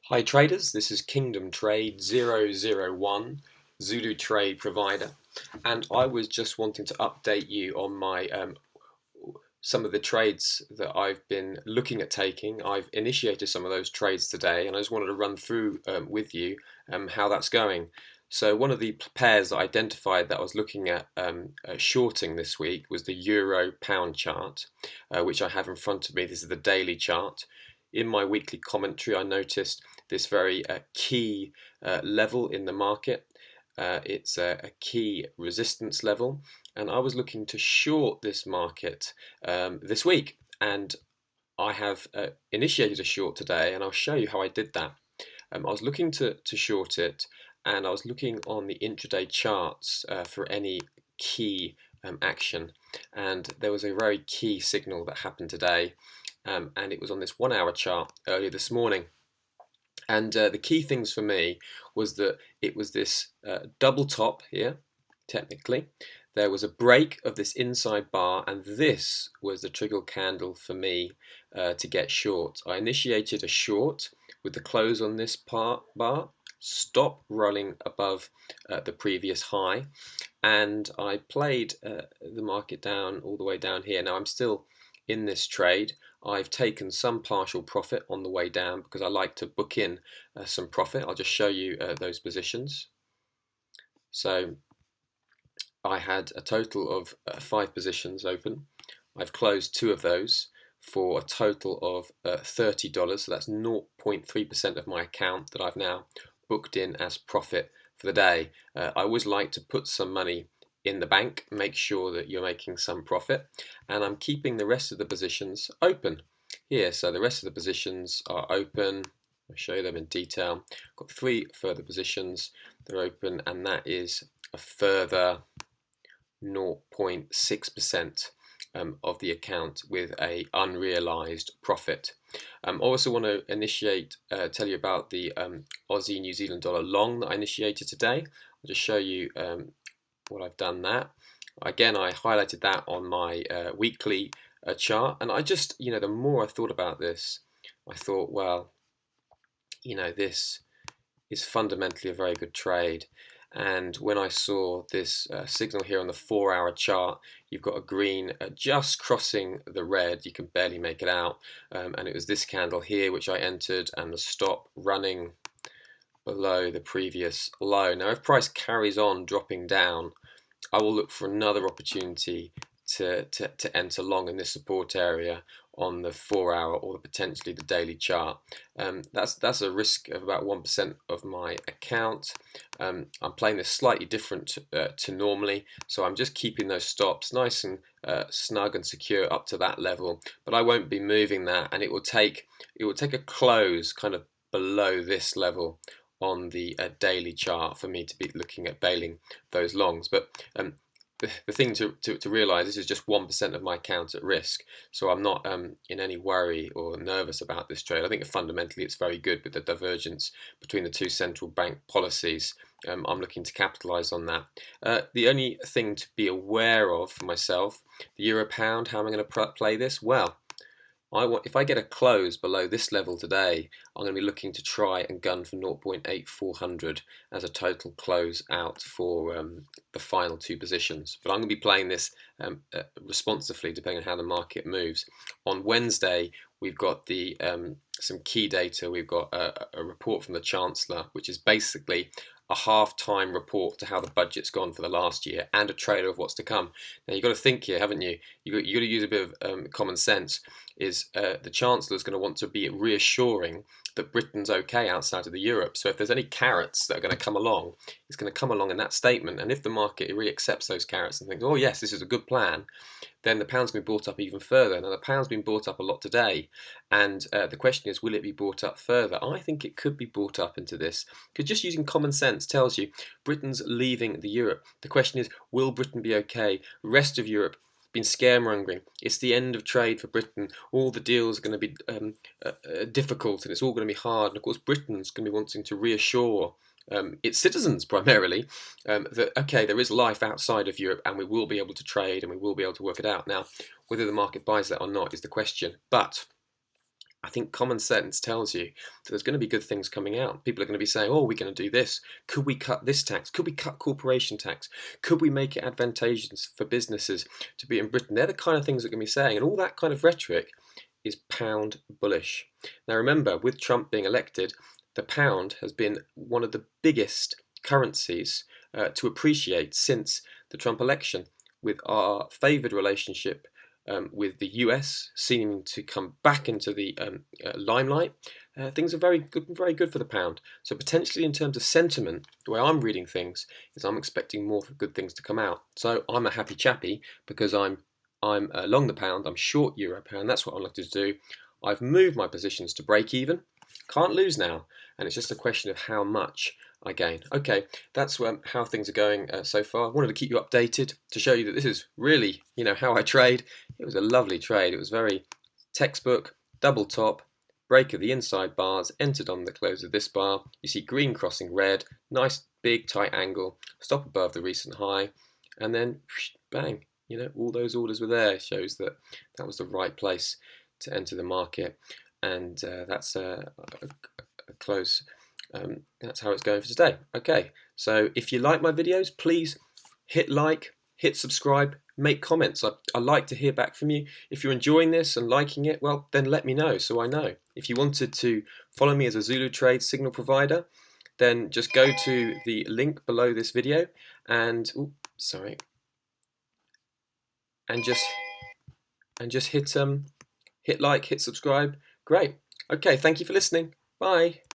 Hi traders, this is Kingdom Trade 001, Zulu Trade Provider, and I was just wanting to update you on my some of the trades that I've been looking at taking. I've initiated some of those trades today, and I just wanted to run through with you how that's going. So one of the pairs that I identified that I was looking at shorting this week was the Euro Pound chart, which I have in front of me. This is the daily chart. In my weekly commentary, I noticed this very key level in the market. It's a key resistance level, and I was looking to short this market this week, and I have initiated a short today, and I'll show you how I did that. I was looking to short it, and I was looking on the intraday charts for any key action, and there was a very key signal that happened today, and it was on this 1 hour chart earlier this morning. And the key things for me was that it was this double top here, technically. There was a break of this inside bar, and this was the trigger candle for me to get short. I initiated a short with the close on this bar, stop rolling above the previous high, and I played the market down all the way down here. Now I'm still in this trade. I've taken some partial profit on the way down because I like to book in some profit. I'll just show you those positions. So I had a total of 5 positions open. I've closed 2 of those for a total of $30. So that's 0.3% of my account that I've now booked in as profit for the day. I always like to put some money in the bank, make sure that you're making some profit, and I'm keeping the rest of the positions open here. So the rest of the positions are open. I'll show you them in detail. I've got 3 further positions that are open, and that is a further 0.6% of the account with a unrealized profit. I also want to tell you about the Aussie New Zealand dollar long that I initiated today. I'll just show you what I've done that. Again, I highlighted that on my weekly chart, and I just, the more I thought about this, I thought, well, this is fundamentally a very good trade. And when I saw this signal here on the 4 hour chart, you've got a green just crossing the red, you can barely make it out, and it was this candle here which I entered, and the stop running below the previous low. Now if price carries on dropping down, I will look for another opportunity to enter long in this support area on the 4 hour or potentially the daily chart. That's a risk of about 1% of my account. I'm playing this slightly different to normally, so I'm just keeping those stops nice and snug and secure up to that level, but I won't be moving that, and it will take a close kind of below this level on the daily chart for me to be looking at bailing those longs. But the thing to realize, this is just 1% of my account at risk, so I'm not in any worry or nervous about this trade. I think fundamentally it's very good with the divergence between the 2 central bank policies. I'm looking to capitalize on that. The only thing to be aware of for myself, the euro pound, how am I going to play this? Well, if I get a close below this level today, I'm going to be looking to try and gun for 0.8400 as a total close out for the final 2 positions. But I'm going to be playing this responsively depending on how the market moves. On Wednesday, we've got some key data. We've got a report from the Chancellor, which is basically a half-time report to how the budget's gone for the last year and a trailer of what's to come. Now you've got to think here, haven't you? You've got to use a bit of common sense. The Chancellor's going to want to be reassuring that Britain's okay outside of the Europe. So if there's any carrots that are going to come along, it's going to come along in that statement. And if the market really accepts those carrots and thinks, oh yes, this is a good plan, then the pound's going to be bought up even further. Now the pound's been bought up a lot today, and the question is, will it be bought up further? I think it could be bought up into this, because just using common sense tells you Britain's leaving the Europe. The question is, will Britain be okay? Rest of Europe been scaremongering. It's the end of trade for Britain. All the deals are going to be difficult, and it's all going to be hard. And of course, Britain's going to be wanting to reassure its citizens primarily that, okay, there is life outside of Europe, and we will be able to trade and we will be able to work it out. Now, whether the market buys that or not is the question. But I think common sense tells you that there's going to be good things coming out. People are going to be saying, oh, we're going to do this. Could we cut this tax? Could we cut corporation tax? Could we make it advantageous for businesses to be in Britain? They're the kind of things that are going to be saying. And all that kind of rhetoric is pound bullish. Now, remember, with Trump being elected, the pound has been one of the biggest currencies to appreciate since the Trump election, with our favoured relationship with the US seeming to come back into the limelight. Things are very good for the pound. So potentially in terms of sentiment, the way I'm reading things is I'm expecting more good things to come out. So I'm a happy chappy because I'm long the pound, I'm short euro pound. That's what I'm looking to do. I've moved my positions to break even. Can't lose now, and it's just a question of how much I gain. Okay, that's how things are going so far. I wanted to keep you updated to show you that this is really, how I trade. It was a lovely trade. It was very textbook, double top, break of the inside bars, entered on the close of this bar. You see green crossing red, nice big tight angle, stop above the recent high, and then bang, all those orders were there. It shows that that was the right place to enter the market, and that's a close. That's how it's going for today. Okay, so if you like my videos, please hit like, hit subscribe, make comments. I like to hear back from you. If you're enjoying this and liking it, well, then let me know so I know. If you wanted to follow me as a Zulu Trade signal provider, then just go to the link below this video and and just hit like, hit subscribe. Great. Okay, thank you for listening. Bye.